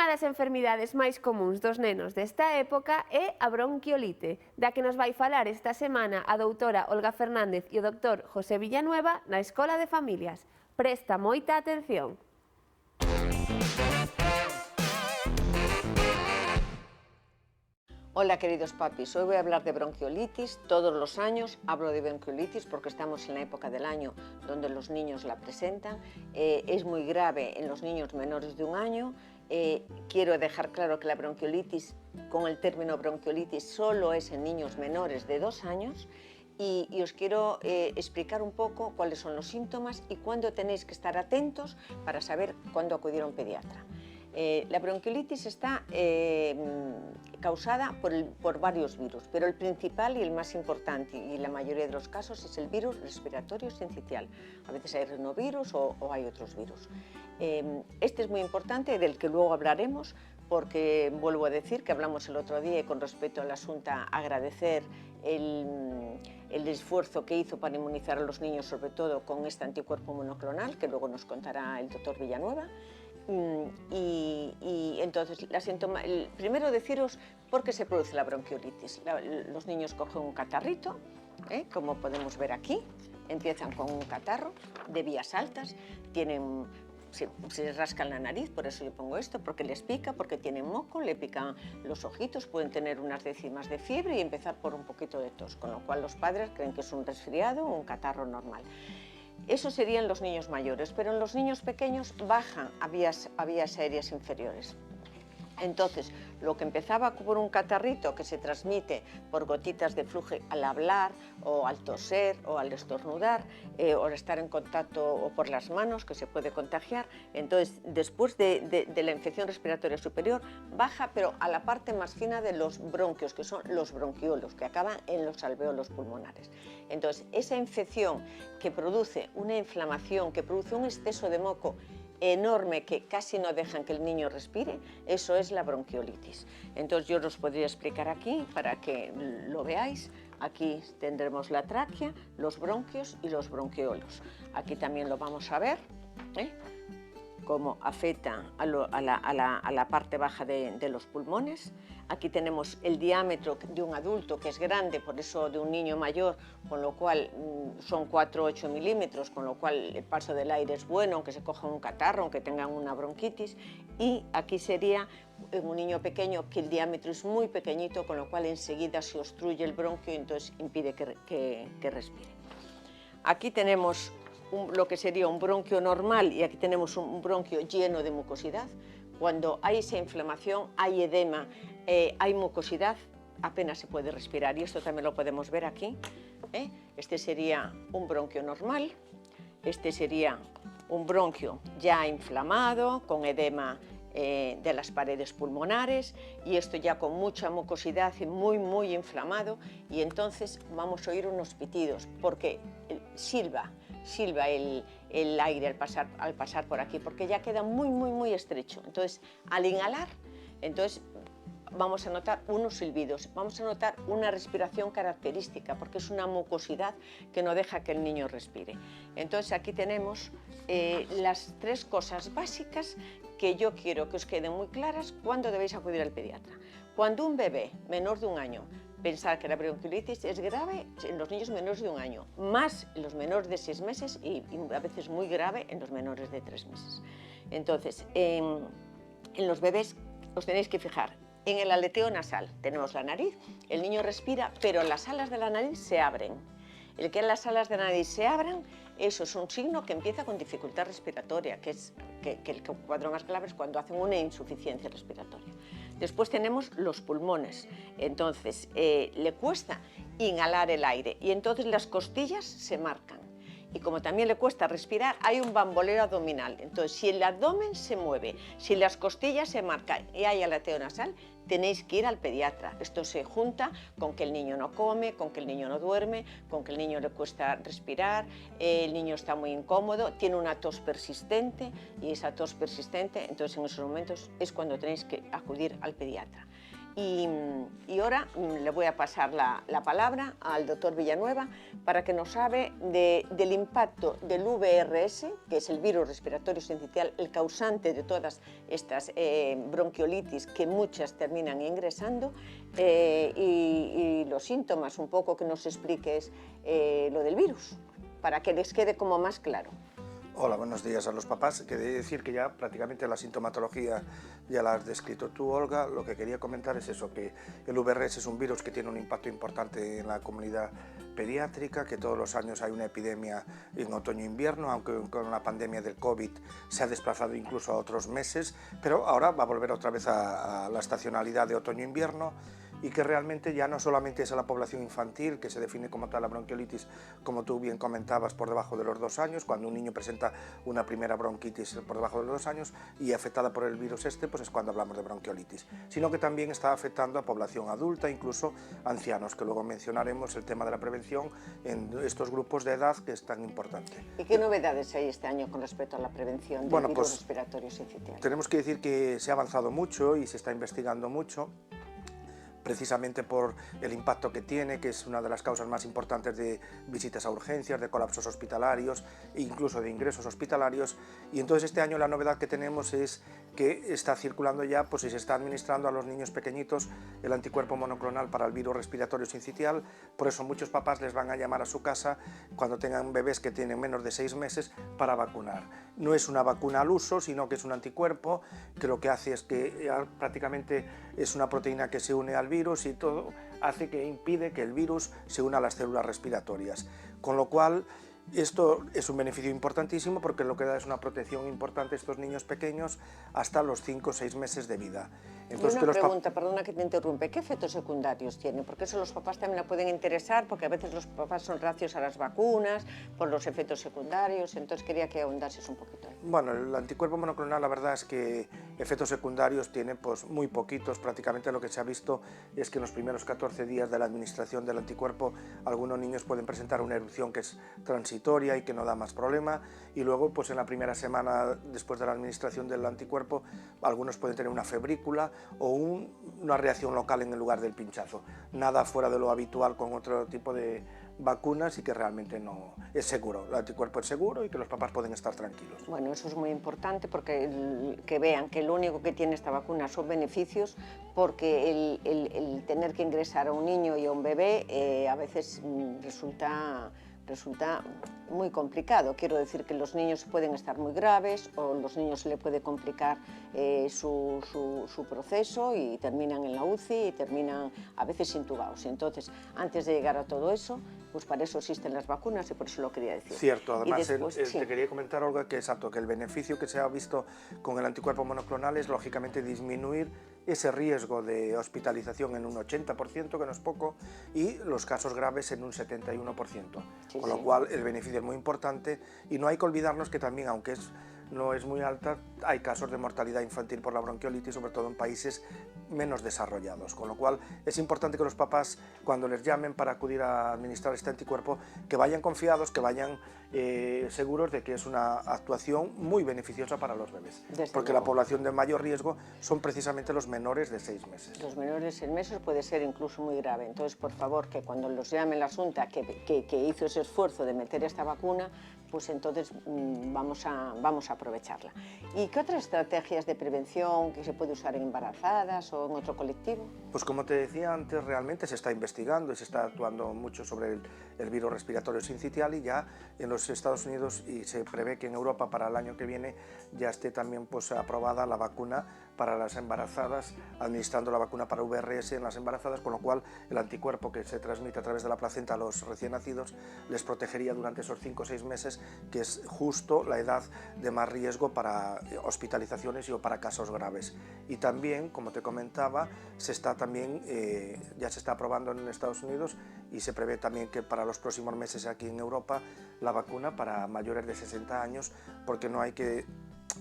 Unha das enfermidades máis comuns dos nenos desta época é a bronquiolite, da que nos vai falar esta semana a doutora Olga Fernández e o doctor José Villanueva na Escola de Familias. Presta moita atención. Hola queridos papis, hoy voy a hablar de bronquiolitis. Todos los años hablo de bronquiolitis porque estamos en la época del año donde los niños la presentan. Es muy grave en los niños menores de un año. Quiero dejar claro que la bronquiolitis, con el término bronquiolitis, solo es en niños menores de 2 años. Y os quiero explicar un poco cuáles son los síntomas y cuándo tenéis que estar atentos para saber cuándo acudir a un pediatra. La bronquiolitis está causada por varios virus, pero el principal y el más importante, y la mayoría de los casos, es el virus respiratorio sincicial. A veces hay rinovirus o hay otros virus. Este es muy importante, del que luego hablaremos, porque vuelvo a decir que hablamos el otro día y con respecto al asunto agradecer el esfuerzo que hizo para inmunizar a los niños, sobre todo con este anticuerpo monoclonal, que luego nos contará el doctor Villanueva. Y entonces, primero deciros por qué se produce la bronquiolitis. Los niños cogen un catarrito, como podemos ver aquí, empiezan con un catarro de vías altas, se rascan la nariz, por eso yo pongo esto, porque les pica, porque tienen moco, le pican los ojitos, pueden tener unas décimas de fiebre y empezar por un poquito de tos, con lo cual los padres creen que es un resfriado o un catarro normal. Eso serían los niños mayores, pero en los niños pequeños bajan a vías aéreas inferiores. Entonces, lo que empezaba por un catarrito que se transmite por gotitas de flujo al hablar o al toser o al estornudar o al estar en contacto o por las manos, que se puede contagiar, entonces después de la infección respiratoria superior baja, pero a la parte más fina de los bronquios, que son los bronquiolos, que acaban en los alvéolos pulmonares. Entonces, esa infección que produce una inflamación, que produce un exceso de moco enorme que casi no dejan que el niño respire, eso es la bronquiolitis. Entonces yo os podría explicar aquí para que lo veáis. Aquí tendremos la tráquea, los bronquios y los bronquiolos. Aquí también lo vamos a ver, cómo afecta a la parte baja de los pulmones. Aquí tenemos el diámetro de un adulto, que es grande, por eso de un niño mayor, con lo cual son 4 o 8 milímetros, con lo cual el paso del aire es bueno, aunque se cojan un catarro, aunque tengan una bronquitis. Y aquí sería en un niño pequeño que el diámetro es muy pequeñito, con lo cual enseguida se obstruye el bronquio y entonces impide que respire. Aquí tenemos lo que sería un bronquio normal y aquí tenemos un bronquio lleno de mucosidad. Cuando hay esa inflamación, hay edema, hay mucosidad, apenas se puede respirar y esto también lo podemos ver aquí. Este sería un bronquio normal, este sería un bronquio ya inflamado, con edema de las paredes pulmonares y esto ya con mucha mucosidad y muy inflamado, y entonces vamos a oír unos pitidos porque silba el aire al pasar por aquí, porque ya queda muy estrecho. Entonces, al inhalar, vamos a notar unos silbidos, vamos a notar una respiración característica, porque es una mucosidad que no deja que el niño respire. Entonces, aquí tenemos las 3 cosas básicas que yo quiero que os queden muy claras cuando debéis acudir al pediatra. Cuando un bebé menor de un año, pensar que la bronquiolitis es grave en los niños menores de un año, más en los menores de 6 meses y a veces muy grave en los menores de 3 meses. Entonces, en los bebés os tenéis que fijar en el aleteo nasal. Tenemos la nariz, el niño respira, pero las alas de la nariz se abren. El que las alas de la nariz se abran, eso es un signo que empieza con dificultad respiratoria, que el cuadro más grave es cuando hacen una insuficiencia respiratoria. Después tenemos los pulmones, entonces le cuesta inhalar el aire y entonces las costillas se marcan. Y como también le cuesta respirar, hay un bamboleo abdominal. Entonces, si el abdomen se mueve, si las costillas se marcan y hay aleteo nasal, tenéis que ir al pediatra. Esto se junta con que el niño no come, con que el niño no duerme, con que el niño le cuesta respirar, el niño está muy incómodo, tiene una tos persistente y esa tos persistente, entonces en esos momentos es cuando tenéis que acudir al pediatra. Y ahora le voy a pasar la palabra al doctor Villanueva para que nos hable del impacto del VRS, que es el virus respiratorio sincitial, el causante de todas estas bronquiolitis, que muchas terminan ingresando, y los síntomas, un poco que nos expliques lo del virus, para que les quede como más claro. Hola, buenos días a los papás. Quería decir que ya prácticamente la sintomatología ya la has descrito tú, Olga. Lo que quería comentar es eso, que el VRS es un virus que tiene un impacto importante en la comunidad pediátrica, que todos los años hay una epidemia en otoño-invierno, aunque con la pandemia del COVID se ha desplazado incluso a otros meses, pero ahora va a volver otra vez a la estacionalidad de otoño-invierno, y que realmente ya no solamente es a la población infantil, que se define como tal la bronquiolitis, como tú bien comentabas, por debajo de los 2 años, cuando un niño presenta una primera bronquitis por debajo de los 2 años y afectada por el virus pues es cuando hablamos de bronquiolitis, sino que también está afectando a población adulta, incluso ancianos, que luego mencionaremos el tema de la prevención en estos grupos de edad, que es tan importante. ¿Y qué novedades hay este año con respecto a la prevención del virus respiratorio sincitial? Tenemos que decir que se ha avanzado mucho y se está investigando mucho, precisamente por el impacto que tiene, que es una de las causas más importantes de visitas a urgencias, de colapsos hospitalarios e incluso de ingresos hospitalarios. Y entonces este año la novedad que tenemos es que está circulando ya, pues, y se está administrando a los niños pequeñitos el anticuerpo monoclonal para el virus respiratorio sincitial. Por eso muchos papás les van a llamar a su casa cuando tengan bebés que tienen menos de 6 meses para vacunar. No es una vacuna al uso, sino que es un anticuerpo que lo que hace es que prácticamente es una proteína que se une al virus, y todo hace que impide que el virus se una a las células respiratorias, con lo cual esto es un beneficio importantísimo, porque lo que da es una protección importante a estos niños pequeños hasta los 5 o 6 meses de vida. Entonces, una pregunta, perdona que te interrumpe, ¿qué efectos secundarios tiene? Porque eso los papás también la pueden interesar, porque a veces los papás son reacios a las vacunas por los efectos secundarios, entonces quería que ahondases un poquito. Bueno, el anticuerpo monoclonal, la verdad es que efectos secundarios tiene pues muy poquitos. Prácticamente lo que se ha visto es que en los primeros 14 días de la administración del anticuerpo algunos niños pueden presentar una erupción que es transitoria y que no da más problema, y luego pues en la primera semana después de la administración del anticuerpo algunos pueden tener una febrícula o una reacción local en el lugar del pinchazo. Nada fuera de lo habitual con otro tipo de vacunas, y que realmente no es seguro. El anticuerpo es seguro y que los papás pueden estar tranquilos. Bueno, eso es muy importante, porque que vean que lo único que tiene esta vacuna son beneficios, porque el tener que ingresar a un niño y a un bebé a veces resulta muy complicado. Quiero decir que los niños pueden estar muy graves, o los niños se le puede complicar su proceso y terminan en la UCI y terminan a veces intubados. Entonces, antes de llegar a todo eso, pues para eso existen las vacunas, y por eso lo quería decir. Cierto, además después, sí. Te quería comentar, Olga, que exacto, que el beneficio que se ha visto con el anticuerpo monoclonal es lógicamente disminuir ese riesgo de hospitalización en un 80%, que no es poco, y los casos graves en un 71%, Sí, con lo cual el beneficio es muy importante. Y no hay que olvidarnos que también, aunque no es muy alta, hay casos de mortalidad infantil por la bronquiolitis, sobre todo en países menos desarrollados, con lo cual es importante que los papás, cuando les llamen para acudir a administrar este anticuerpo, que vayan confiados, que vayan seguros de que es una actuación muy beneficiosa para los bebés, porque la población de mayor riesgo son precisamente los menores de 6 meses. Los menores de 6 meses puede ser incluso muy grave. Entonces, por favor, que cuando los llame la Xunta que hizo ese esfuerzo de meter esta vacuna, pues entonces vamos a aprovecharla. ¿Y qué otras estrategias de prevención que se puede usar en embarazadas o en otro colectivo? Pues como te decía antes, realmente se está investigando y se está actuando mucho sobre el virus respiratorio sincitial, y ya en los Estados Unidos, y se prevé que en Europa para el año que viene ya esté también pues aprobada la vacuna para las embarazadas, administrando la vacuna para VRS en las embarazadas, con lo cual el anticuerpo que se transmite a través de la placenta a los recién nacidos les protegería durante esos 5 o 6 meses, que es justo la edad de más riesgo para hospitalizaciones o para casos graves. Y también, como te comentaba, ya se está aprobando en Estados Unidos, y se prevé también que para los próximos meses aquí en Europa la vacuna para mayores de 60 años, porque no hay que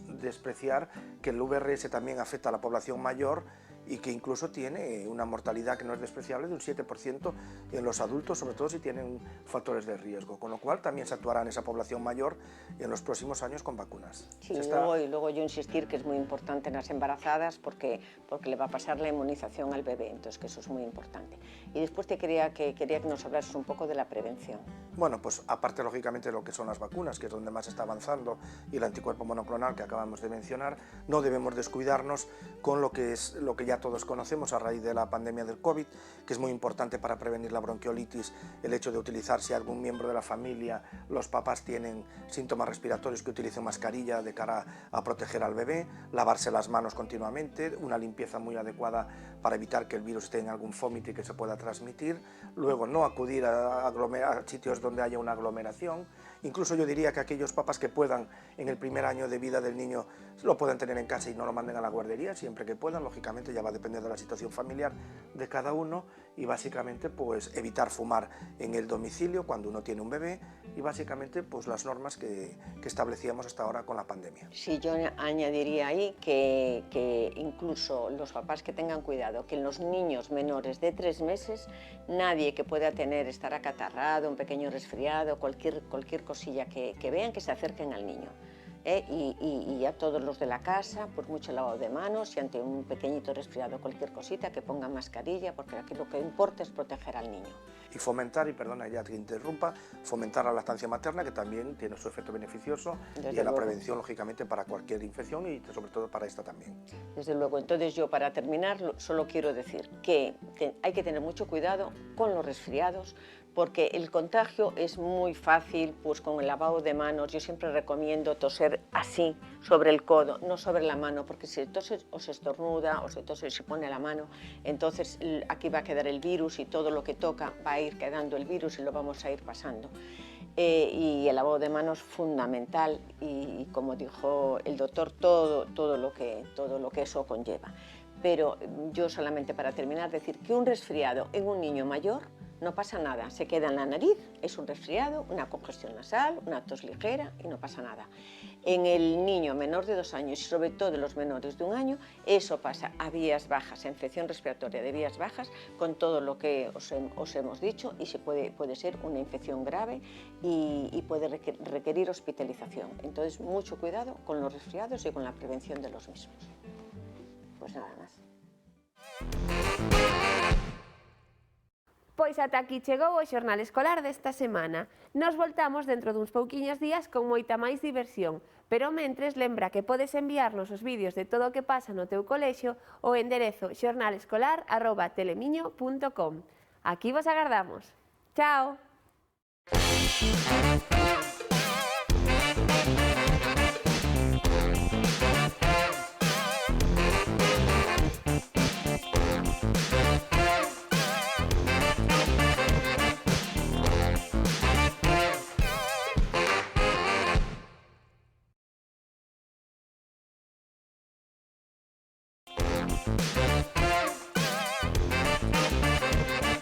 despreciar que el VRS también afecta a la población mayor, y que incluso tiene una mortalidad que no es despreciable de un 7% en los adultos, sobre todo si tienen factores de riesgo, con lo cual también se actuará en esa población mayor en los próximos años con vacunas. Sí, luego yo insistir que es muy importante en las embarazadas porque le va a pasar la inmunización al bebé, entonces que eso es muy importante. Y después quería que nos hablases un poco de la prevención. Bueno, pues aparte lógicamente de lo que son las vacunas, que es donde más está avanzando, y el anticuerpo monoclonal que acabamos de mencionar, no debemos descuidarnos con lo que ya todos conocemos a raíz de la pandemia del COVID, que es muy importante para prevenir la bronquiolitis, el hecho de utilizar, si algún miembro de la familia, los papás tienen síntomas respiratorios, que utilicen mascarilla de cara a proteger al bebé, lavarse las manos continuamente, una limpieza muy adecuada para evitar que el virus esté en algún vómito y que se pueda transmitir, luego no acudir a sitios donde haya una aglomeración. Incluso yo diría que aquellos papás que puedan en el primer año de vida del niño lo puedan tener en casa y no lo manden a la guardería, siempre que puedan, lógicamente ya va a depender de la situación familiar de cada uno, y básicamente pues evitar fumar en el domicilio cuando uno tiene un bebé, y básicamente pues las normas que establecíamos hasta ahora con la pandemia. Sí, yo añadiría ahí que incluso los papás que tengan cuidado, que en los niños menores de 3 meses, nadie que pueda estar acatarrado, un pequeño resfriado, cualquier cosilla que vean, que se acerquen al niño. Y a todos los de la casa, por mucho lavado de manos, y ante un pequeñito resfriado, cualquier cosita, que pongan mascarilla, porque aquí lo que importa es proteger al niño. Y fomentar, y perdona ya que interrumpa, fomentar la lactancia materna, que también tiene su efecto beneficioso, y en la prevención, lógicamente, para cualquier infección y sobre todo para esta también. Desde luego. Entonces yo, para terminar, solo quiero decir que hay que tener mucho cuidado con los resfriados, porque el contagio es muy fácil, pues con el lavado de manos. Yo siempre recomiendo toser así, sobre el codo, no sobre la mano, porque si toses o se estornuda o se tose y se pone la mano, entonces aquí va a quedar el virus y todo lo que toca va a ir quedando el virus y lo vamos a ir pasando. Y el lavado de manos es fundamental y como dijo el doctor, todo lo que eso conlleva. Pero yo solamente para terminar decir que un resfriado en un niño mayor no pasa nada, se queda en la nariz, es un resfriado, una congestión nasal, una tos ligera y no pasa nada. En el niño menor de 2 años y sobre todo en los menores de 1 año, eso pasa a vías bajas, a infección respiratoria de vías bajas, con todo lo que os hemos dicho, y puede ser una infección grave y puede requerir hospitalización. Entonces, mucho cuidado con los resfriados y con la prevención de los mismos. Pues nada más. Pois ata aquí chegou o xornal escolar desta semana. Nos voltamos dentro duns pouquiños días con moita máis diversión, pero mentres lembra que podes enviarnos os vídeos de todo o que pasa no teu colexio ao enderezo xornalescolar@telemiño.com. Aquí vos agardamos. Chao!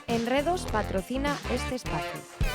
Enredos patrocina este espacio.